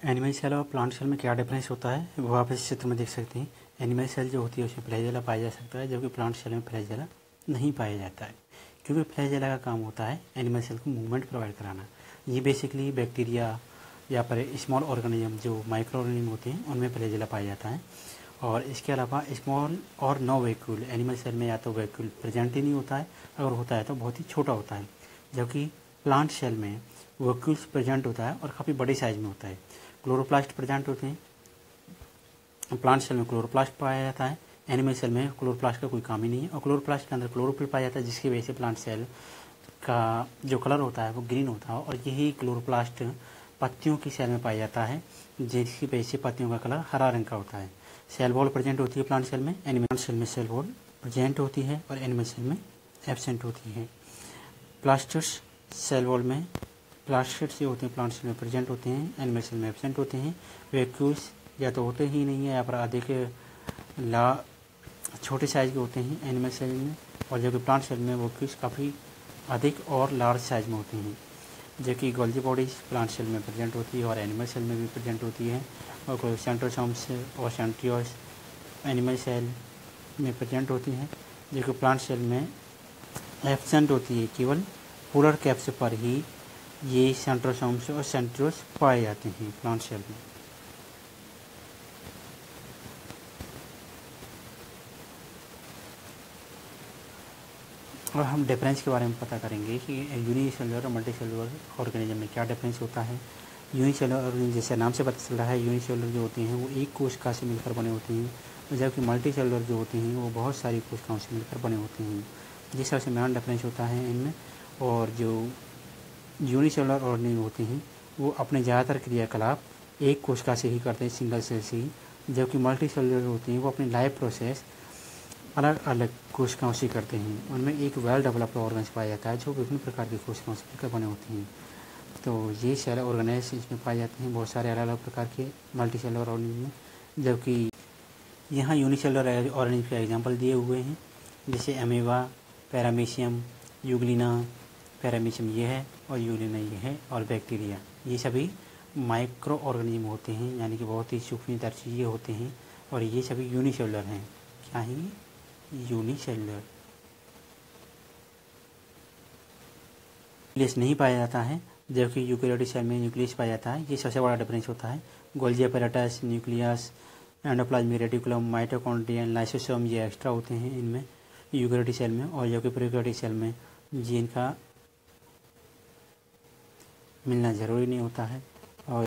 Animal cell और plant cell में क्या डिफरेंस होता है वो आप इस चित्र में देख सकते हैं। एनिमल सेल जो होती है उसमें फ्लैजेला पाया जा सकता है, जबकि प्लांट सेल में फ्लैजेला नहीं पाया जाता है, क्योंकि फ्लैजेला का काम होता है एनिमल सेल को मूवमेंट प्रोवाइड कराना। ये बेसिकली बैक्टीरिया या पर स्मॉल ऑर्गेनिज्म जो माइक्रो ऑर्गेनिज्म होते हैं उनमें फ्लैजेला पाया जाता है। और इसके अलावा स्मॉल और नो वैक्यूल एनिमल सेल में या तो वैक्यूल प्रेजेंट ही नहीं होता है, अगर होता है तो बहुत ही छोटा होता है, जबकि प्लांट सेल में वैक्यूल्स प्रेजेंट होता है और काफ़ी बड़े साइज में होता है। क्लोरोप्लास्ट प्रेजेंट होते हैं। प्लांट सेल में क्लोरोप्लास्ट पाया जाता है, एनिमल सेल में क्लोरोप्लास्ट का कोई काम ही नहीं है, और क्लोरोप्लास्ट के अंदर क्लोरोफिल पाया जाता है, जिसकी वजह से प्लांट सेल का जो कलर होता है वो ग्रीन होता है। और यही क्लोरोप्लास्ट पत्तियों की सेल में पाया जाता है, जिसकी वजह से पत्तियों का कलर हरा रंग का होता है। सेल वॉल प्रेजेंट होती है प्लांट सेल में, एनिमल सेल में सेल वॉल प्रेजेंट होती है और एनिमल सेल में एब्सेंट होती है। प्लास्टर्स सेल वॉल में प्लास्टिड्स जो होते हैं प्लांट सेल में प्रेजेंट होते हैं, एनिमल सेल में एब्सेंट होते हैं। वैक्यूल्स या तो होते ही नहीं है या पर अधिक छोटे साइज के होते हैं एनिमल सेल में, और जबकि प्लांट सेल में वैक्यूल्स काफ़ी अधिक और लार्ज साइज में होते हैं। जबकि गोल्जी बॉडीज प्लांट सेल में प्रेजेंट होती है और एनिमल सेल में भी प्रेजेंट होती है, और सेंट्रोसोम्स और सेंट्रियोल्स एनिमल सेल में प्रेजेंट होती हैं, जबकि प्लांट सेल में एब्सेंट होती है। केवल पोलर कैप्स पर ही ये सेंट्रोसोम्स और सेंट्रियोल्स पाए जाते हैं प्लांट सेल में। और हम डिफरेंस के बारे में पता करेंगे कि यूनिसेलुलर और मल्टीसेलुलर ऑर्गेनिज्म में क्या डिफरेंस होता है। यूनिसेलुलर ऑर्गेनिज्म जैसे नाम से पता चल रहा है, यूनिसेलुलर जो होते हैं वो एक कोशिका से मिलकर बने होते हैं, जबकि मल्टीसेलुलर जो होते हैं वो बहुत सारी कोशिकाओं से मिलकर बने होते हैं। जिस तरह से मेन डिफरेंस होता है इनमें। और जो यूनिसेलुलर ऑर्गेनिज्म होते हैं वो अपने ज़्यादातर क्रियाकलाप एक कोशिका से ही करते हैं, सिंगल सेल से ही, जबकि मल्टी सेलुलर होते हैं वो अपनी लाइफ प्रोसेस अलग अलग कोशिकाओं से करते हैं। उनमें एक वेल डेवलप्ड ऑर्गन्स पाया जाता है जो विभिन्न प्रकार की कोशिकाओं से मिलकर बने होते हैं। तो ये सेल ऑर्गेनाइज इसमें पाए जाते हैं बहुत सारे अलग अलग प्रकार के मल्टी सेलुलर ऑर्गेनिज्म में, जबकि यहाँ यूनिसेलुलर ऑर्गेनिज्म के एग्जाम्पल दिए हुए हैं, जैसे अमीबा, पैरामीशियम, यूग्लिना, पैरामीशियम ये है और यूग्लिना ये है, और बैक्टीरिया ये सभी माइक्रो ऑर्गेनिज्म होते हैं, यानी कि बहुत ही सूक्ष्म तरजीह होते हैं, और ये सभी यूनिसेलुलर हैं। क्या है यूनिसेलुलर। न्यूक्लियस नहीं पाया जाता है, जबकि यूकेरियोटिक सेल में न्यूक्लियस पाया जाता है। ये सबसे बड़ा डिफरेंस होता है। Golgi apparatus, nucleus, endoplasmic reticulum, mitochondria, lysosome ये एक्स्ट्रा होते हैं इनमें यूकेरियोटिक सेल में, और जबकि प्रोकैरियोटिक सेल में जिनका मिलना ज़रूरी नहीं होता है। और